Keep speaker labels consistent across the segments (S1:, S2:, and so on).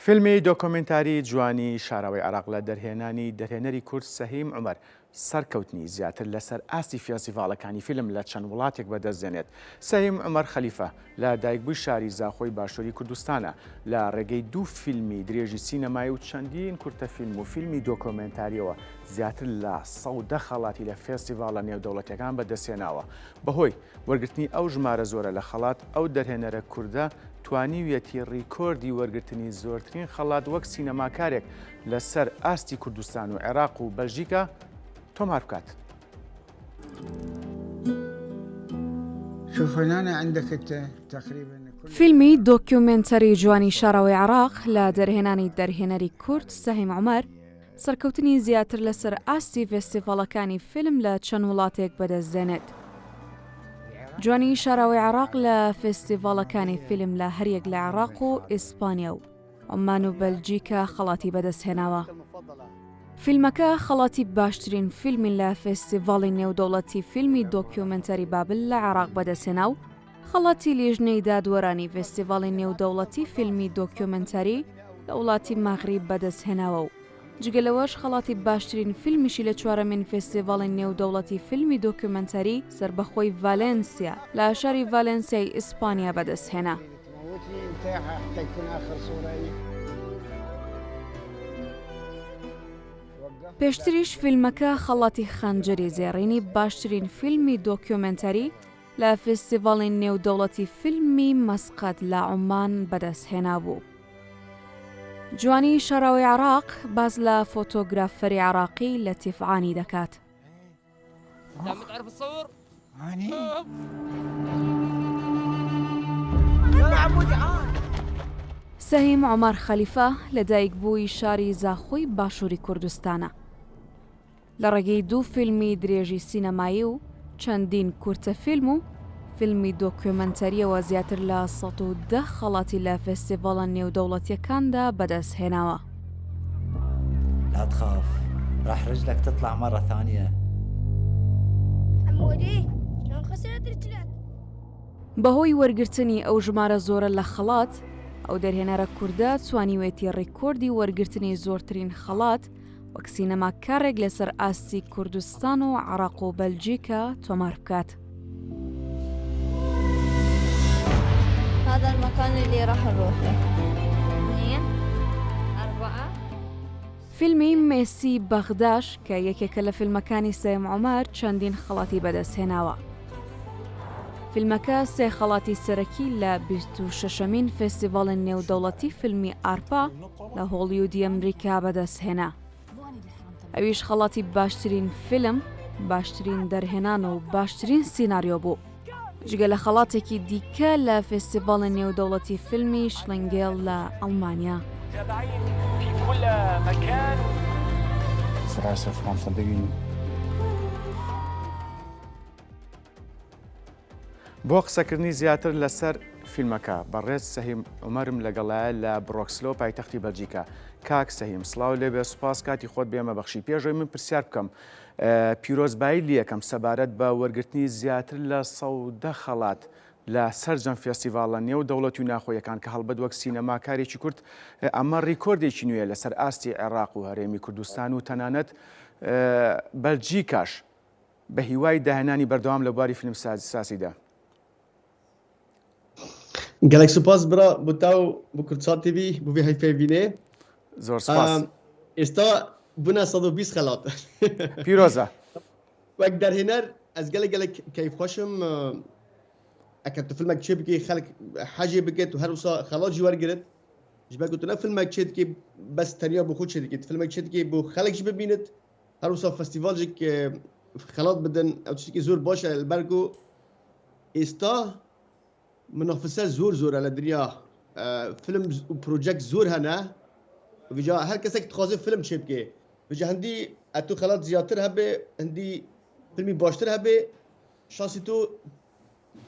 S1: فیلمی دۆکۆمنتاری جوانی شاراوەی عێراق لە دەرهێنانی دەرهێنەری کورد سەهیم عومەر سەرکەوتنی زیاتر لەسەر ئاستی فێستیڤاڵەکانی فیلم لە چەند وڵاتێک بەدەستدێنێت. سەهیم عومەر خەلیفە لە دایکبووی شاری زاخۆی باشووری کوردستانە لە ڕێگەی دوو فیلمی درێژی سینەمایی و چەندین کورتە فیلم و فیلمی دۆکۆمنتاریەوە زیاتر لە 110 خەڵاتی لە فێستیڤاڵە نێودەوڵەتیەکان بەدەستهێناوە. بەهۆی وەرگرتنی ئەو ژمارە زۆرە لە خەڵات ئەو دەرهێنەرە کووردە توانیویەتی ڕیکۆردی وەرگرتنی زۆرترین خەڵات وەک سینەماکارێک لەسەر ئاستی کوردستان و عێراق و بەلژیکا تۆمار بکات.
S2: فیلمی دۆکیومنتەری جوانی شاراوەی عێراق لە دەرهێنانی دەرهێنەری کورد سەهیم عومەر سەرکەوتنی زیاتر لەسەر ئاستی فێستیڤاڵەکانی فیلم لە چەند وڵاتێک بەدەستدێنێت. جوانی شاراوەی عێراق لە فێستیڤاڵەکانی فیلم لە هەریەک لە عێراق و ئیسپانیا و عومان و بەلجیکا خەڵاتی بەدەستهێناوە. فیلمەکە خەڵاتی باشترین فیلمی لە فێستیڤاڵی نێودەوڵەتی فیلمی دۆکیومنتەری بابل لە عێراق بەدەستهێنا و خەڵاتی لیژنەی دادوەرانی فێستیڤاڵی نێودەوڵەتی فیلمی دۆکیومنتەری لە وڵاتی مەغریب بەدەستهێناوە و جگەلەوەش خەڵاتی باشترین فیلمیشی لە چوارەمین فێستیڤاڵی نێودەوڵەتی فیلمی دۆکیومنتەری سربەخۆی ڤالێنسیا لە شاری ڤالێنسیای ئیسپانیا بەدەستهێنا. پێشتریش فیلمەکە خەڵاتی خەنجەری زێڕینی باشترین فیلمی دۆکیومنتەری لە فێستیڤاڵی نێودەوڵەتی فیلمی مەسقەت لە عومان بەدەستهێنا بوو. جوانی شاراوەی عێراق باز لە فۆتۆگرافەری عێراقی لەتیف عانی دەکات. سەهیم عومەر خەلیفە لە دایکبووی شاری زاخۆی باشووری کوردستانە. لە ڕێگەی دوو فیلمی درێژی سینەمایی و چەندین کورتە فیلم و فیلمی دۆکیومنتەریەوە زیاتر لە 110 خەڵاتی لە فێستیڤاڵە نێودەوڵەتیەکاندا بەدەستهێناوە.
S3: لا تخاف راح رجلك تطلع مرة ثانية.
S2: بەهۆی وەرگرتنی ئەو ژمارە زۆرە لە خەڵات ئەو دەرهێنەرە کووردە توانیوێتی ڕیکۆردی وەرگرتنی زۆرترین خەڵات وەک سینەماکارێک لەسەر ئاستی کوردستان و عێراق و بەلجیکا تۆمار بکات.
S4: هذا المكان اللي راح نروحه. 2 4
S2: فیلمی مێسی بەغداش کە یەکێکە لە فیلمەکانی سەهیم عومەر چەندین خەڵاتی بەدەستهێناوە. فیلمەکە 3 خەڵاتی سەرەکی لە 26مین فێستیڤاڵی نێودەوڵەتی فیلمی ئارپا لە هۆڵیوودی ئەمریکا بەدەستهێنا. ئەویش خەڵاتی باشترین فیلم، باشترین دەرهێنان و باشترین سیناریۆ بوو. جگە لە خەڵاتێکی دیکە لە فێستیڤاڵی نێودەوڵەتی فیلمی شلنگێڵ لە ئەڵمانیا.
S1: بۆ قسەکردنی زیاتر لەسەر فیلمەکە بەڕێز سەهیم عومەرم لەگەڵایە لە برۆکسلۆ پایتەختی بەلجیکا. کاک سەهیم سڵاو لێبێ، سوپاس کاتی خۆت بێمە بەخشی. پێشەوەی من پرسیار بکەم پیرۆزبایی لە یەکەم سەبارەت بە وەرگرتنی زیاتر لە 110 خەڵات لە سەرجەم فێستیڤاڵە نێودەوڵەتی و ناخۆیەکان کە هەڵبەت وەک سینەماکارێکی کورد ئەمە ڕیکۆردێکی نوێیە لەسەر ئاستی عێراق و هەرێمی کوردستان و تەنانەت بەلجیکاش بە هیوای داهێنانی بەردەوام لە بواری فیلم سازیدا.
S5: گەلێک سوپاس برا بۆ تاو بۆ کوردستان تیڤ بۆ بێ هەیفێڤینێ.
S1: زۆر سپاس.
S5: ئێستا بوونە 120 خەڵات.
S1: پیرۆزە.
S5: وەک دەرهێنەر ئەس گەلێک کەیفخۆشم ئەکەت تو فیلمێک چێ بکەی خەڵک حەجێ بکەیت و هەروسا خەڵاتی وەرگرت ji ber gotina filmek çê dikê bes teniya bû xwe çê dikê filmek çê dikê bû xelek jî bibînit herwisa festîvaljek xelat bidin ew tiştekî zor baş e li ber ku êsta minafise zor e li diriya film û projek zor hene vîca her kesek dixwaze film çê bike vîca hindî et tu xelat ziyadtir hebe hindî filmî baştir hebe şansî tu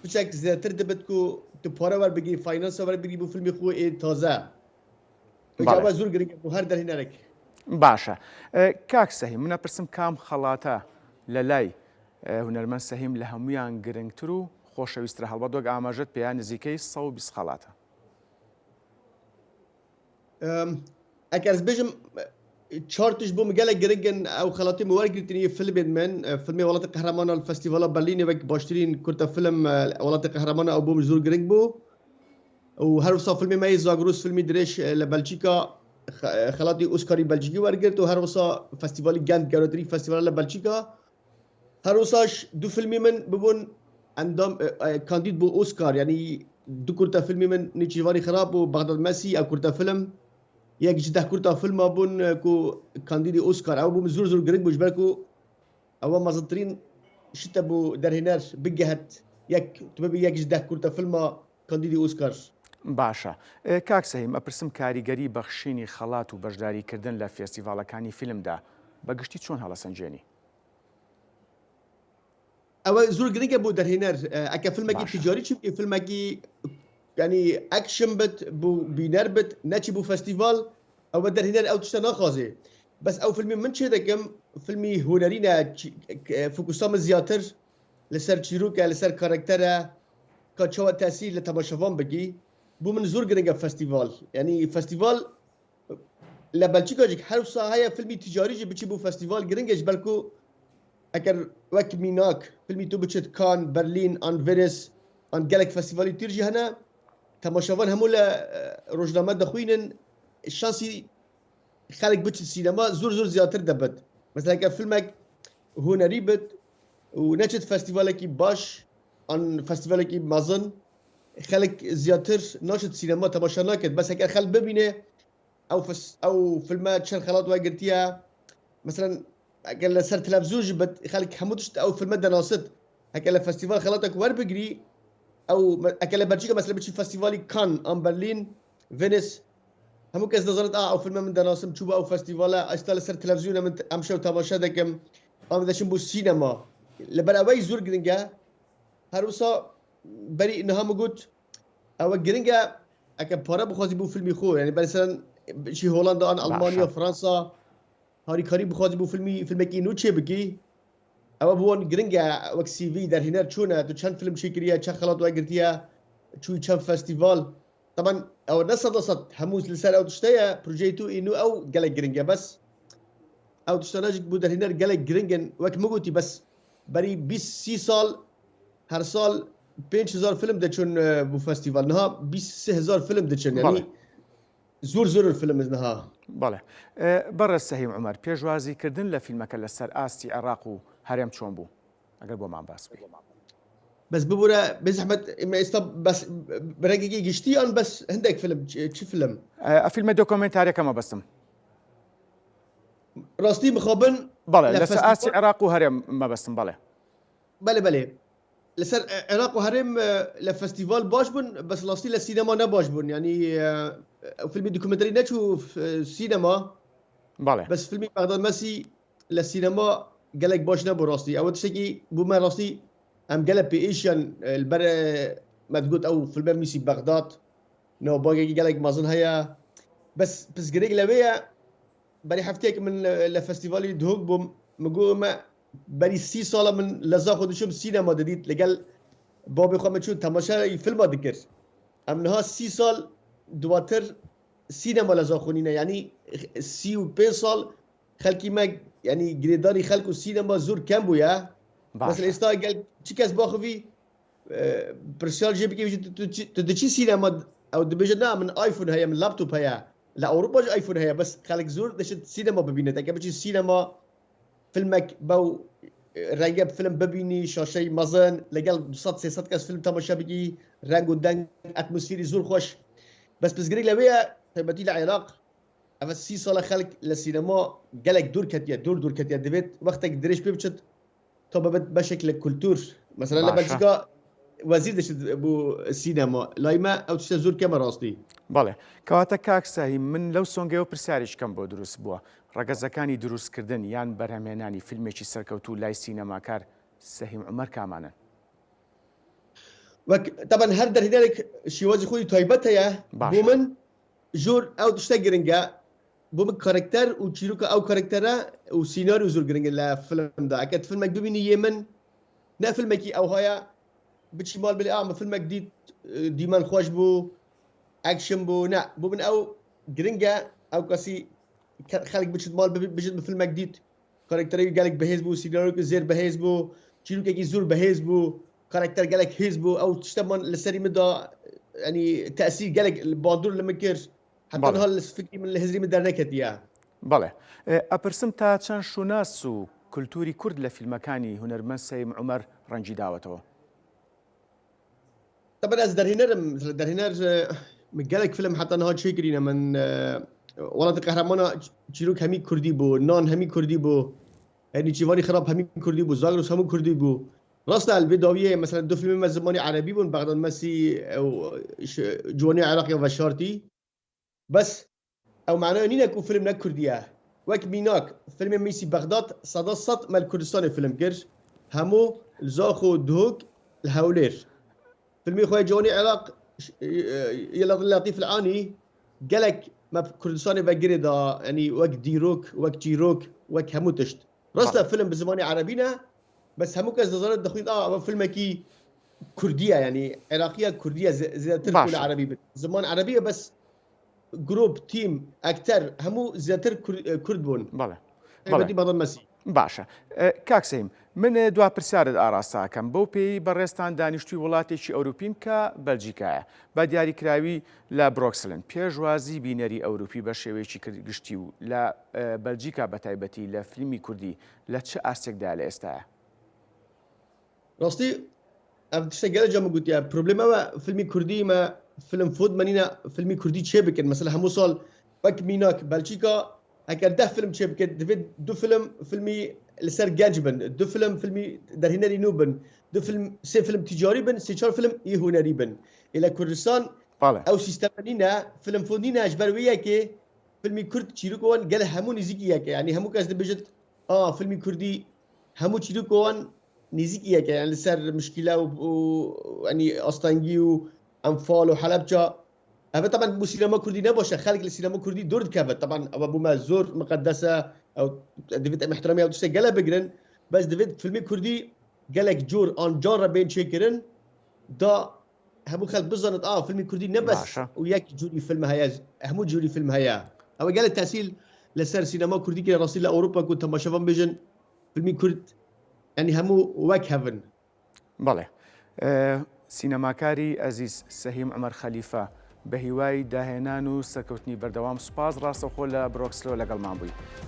S5: biçek zêdetir dibit ku tu pare werbigî faynansa werbigî bû filmê xwe ê taze زۆر گرنگە بۆ هەر دەرهێنەرێک.
S1: باشە. کاک سەهیم منە پرسم کام خەڵاتە لە لای هونەرمەند سەهیم لە هەمویان گرنگتر و خۆشەویسترە هەڵبەت وەک ئاماژەت پێیان نزیکەی 120 خەڵاتە.
S5: اكرز بيجم تشارتش بوم قال جريجن او خلاطي مورجتني فيلم من فيلم ولات قهرمان الفستيفال برلين بك باشترين كنت فيلم ولات قهرمان او بوم زور جريج بو وهر وصا فيلم ماي زاغروس فيلم دريش لبلجيكا خلاطي اوسكاري بلجيكي ورجرت وهر وصا فستيفال جاند جارودري فستيفال لبلجيكا هر وصاش دو فيلم من ببون عندهم كانديد بو اوسكار يعني دو كرتا فيلم من نيتشيفاري خراب وبغداد ماسي او كرتا فيلم یک جده كرتا فيلم بون كو كانديدي اوسكار او بو زور جريج بوش بالكو او مازطرين شتا بو درهنر بجهت یک تبي یک جده كرتا فيلم كانديدي اوسكار
S1: باشە کاک سەهیم ئەپرسم کاریگەری بەخشینی خەڵات و بەشداریکردن لە فێستیڤاڵەکانی فیلمدا بەگشتی چۆن هەڵەسەنجێنی؟
S5: او زور جريج بو درهنر اكا فيلمكي تجاري شي فيلمكي يعني اكشن بت بو بينر بت ناتشي بو فستيفال او درهنر او تشتا ناخازي بس او فيلمي من شي دكم فيلمي هنرينا فوكسام زياتر لسر تشيروكا لسر كاركترا كاتشوا تاثير لتماشافان بقي بو من زور جرينجا فستيفال يعني فستيفال لبلجيكا جيك حرصا هيا فيلمي تجاري جي بتشي بو فستيفال جرينجا بالكو اكر وك ميناك فيلمي تو بتشت كان برلين ان فينيس ان جالك فستيفالي تيرجي هنا تماشافان همولا روجنامه دخوينن الشانسي خالق بتش السينما زور زياتر دبت مثلا كان فيلمك هنري بت ونجد فستيفالكي باش ان فستيفالكي مازن خلق زياتر ناشد سينما تماشا ناكد بس هكا خل ببينه او فيلمات شن خلاط واقرتيها مثلا قال سر تلفزيون جبت خلق حمودش او فيلمات دناصت هكا فستيفال خلاطك ور بقري او هكا بلجيكا مثلا بتشي فستيفالي كان ام برلين فينيس همو كاس نظرت او فيلم من دناسم تشوبه او فستيفالا استال سر تلفزيون من امشي وتماشا دكم ام دشم بو سينما لبراوي زور جرينجا هروسا بري انها موجود او جرينجا اكا بارا بخوازي بو فيلمي خو يعني مثلا شي هولندا ان المانيا فرنسا هاري كاري بخوازي بو فيلمكي نو تشي بكي او بون جرينجا وك سي في در هنا تشونا تو كان فيلم شي كريا كان خلاط واقرتيها تشوي كان فستيفال طبعا او نصت هموز لسال او تشتيا بروجيتو انو او قالك جرينجا بس او تشتراجك بودر هنا قالك جرينجن وك موجودي بس بري 20 سال هر سال 5000 فيلم دچون بو فستيفال نها 26000 فيلم دچن يعني زور الفيلم نها
S1: بەڵێ بەڕێز سەهیم عومەر پێشوازیکردن لە فیلمەکە لەسەر ئاستی عێراق و هەرێم چۆن بوو ئەگەر بۆمان باس بێ
S5: بس ببورا بزحمت اما استاب بس برقيقي قشتي ان بس عندك فيلم شو فيلم
S1: فیلمە دۆکۆمنتارێکەمە بەستم
S5: راستي مخابن
S1: بەڵێ لەسەر ئاستی عێراق و هەرێم مەبەستم بەڵێ
S5: بله لسر عراق وهرم لفستيفال باش بون بس لاستي للسينما نباش بون يعني فيلم دوكيومنتري نشوف سينما
S1: بله
S5: بس فيلم بغداد ماسي للسينما قالك باش نبو راستي او تشكي بوما راستي ام قالك بايشان البر ما تقول او فيلم ميسي بغداد نو باقي قالك مازن هيا بس قريق لبيا بري حفتيك من لفستيفال دهوك بوم مقوم بري 6 ساله من لزا خودشم سينما دديت لقال بابي خو شو تماشا فيلم ذكر امنها 6 سال دواتر سينما لزا خونينا يعني 35 سال خلقي ما يعني جريداني خلقوا السينما زور كم بويا مثلا استا قال تشيكاس باخوي برسال جيبكي تدشي سينما او دبجنا من ايفون هي من لابتوب هي لا اوروبا ايفون هي بس خلق زور دشت سينما ببينت كبشي السينما فيلمك بو رنگ فيلم ببيني شاشي مازن لقال 200 كاس فيلم تماشا بقي رنگ ودنگ اتموسفيري زور خوش بس قريق لويا تبدي العراق اما 6 سال خلق للسينما قالك دور كتيا ديفيد وقتك دريش بيبشت تو بشكل كولتور مثلا لبلجيكا وزير دشت بو السينما لايما او تشتا زور كما راستي
S1: بەڵێ کەواتە کاک سەهیم من لەو سۆنگەوە پرسیاریشکەم بۆ دروست بووە ڕەگەزەکانی دروستکردن یان بەرهەمهێنانی فیلمێکی سەرکەوتوو لای سینەماکار سەهیم عومەر کامانن
S5: طبعا هەر دەرهێنەرێک شێوازی خۆی تایبەت هەیە بۆ من زۆر ئەو تشتە گرنگە بۆ من کارکتەر و چیرۆکە ئەو کارکتەرە و سیناریۆ زۆر گرنگە لە فیلمدا ئەگەر فیلمێک ببینی یێمن نە فیلمێکی ئەو هەیە بچی مال بڵێ ئامە فیلمێک دیت دیمان خۆش بوو اكشن بو نا بو من او جرينجا او كاسي خلق بتشد مال بجد بفيلم جديد كاركتري قالك بهيز بو سيناريو زير بهيز بو تشيلو كي زور بهيز بو كاركتر قالك هيز بو او تشتمن لسري مدى يعني تاثير قالك البادور لما كيرش حتى
S1: بله.
S5: هالفكري من الهزري مدى نكت يا
S1: بەڵێ ئەپرسم تا چەند شوناس و کولتوری کورد لە فیلمەکانی هونەرمەند سەیم عومەر ڕەنگی داوەتەوە.
S5: طبعا از در هنر قالك فيلم حتى نهار شكرينا من ولد قهرمانا چیروک همي كردي بو نان همي كردي بو يعني چيواني خراب همي كردي بو زاغروس همو كردي بو راسنا الفيديوية مثلا دو فيلم من زماني عربي بون بغداد مسي او جواني عراقي وشارتي بس او معناه نينا كو فيلم نك كرديه وك ميناك فيلم ميسي بغداد صدى صد مال كردستان فيلم كرش همو الزاخو دهوك الهولير فيلمي خويا جواني عراق يلا لطيف العاني قالك ما كردستاني بقري دا يعني وك ديروك وك جيروك وك همو تشت راسنا فيلم بزماني عربينا بس همو كاز نظرت دخلت فيلم كي كرديه يعني عراقيه كرديه زيادة تكون عربي زمان عربيه بس جروب تيم اكتر همو زياتر كرد بون
S1: بەڵێ
S5: بدي بعض المسي
S1: باشە کاکسەیم من دوا پرسیارت ئاراستاکەم بەو پێی بەڕێستان دانیشتوی وڵاتێکی ئەوروپین کە بەلجیکایە بە دیاریکراوی لە برۆکسلن پێشوازی بینەری ئەوروپی بە شێوەیەکی گشتی و لە بەلجیکا بە تایبەتی لە فیلمی کوردی لە چه ئاستێکدا لە ئێستاە؟
S5: راستي تشتغل جامع قلت يا بروبليما فيلمي كردي ما فيلم فود منينا فيلمي كردي تشيبك مثلا همو صال وك ميناك بلجيكا هكا ده فيلم تشيبك دفيد دو فيلمي لسر جانجبن دو فيلمي در هنري نوبن دو فيلم تجاري بن سيشار فيلم هنري بن الى كردستان او سيستم منينا فيلم فودينا اجبر وياكي فيلمي كرد تشيروكوان قال همو نزيكياك يعني همو كاز بجد فيلمي كردي همو تشيروكوان نزيكياك يعني لسر مشكله و يعني اسطنجي وانفال وحلبجه هذا طبعا بو سينما كردي نباشه خلق السينما كردي دور كافت طبعا ابو ما زور مقدسه او ديفيد محترمي او تشتي قال بقرن بس ديفيد فيلمي كردي قالك جور ان جار بين شيكرن دا همو خلق بزنت فيلمي كردي نبس وياك جوري فيلم هيا همو جوري فيلم هيا او قال التحصيل لسر سينما كردي كي راسل لاوروبا كنت ما شافن بيجن فيلمي كرد يعني همو واك هافن
S1: بەڵێ سینەماکاری ئەزیز سەهیم عومەر خەلیفە بە هیوای داهێنان و سەرکەوتنی بەردەوام سوپاس ڕاستەوخۆ لە برۆکسلۆ لەگەڵمان بووی.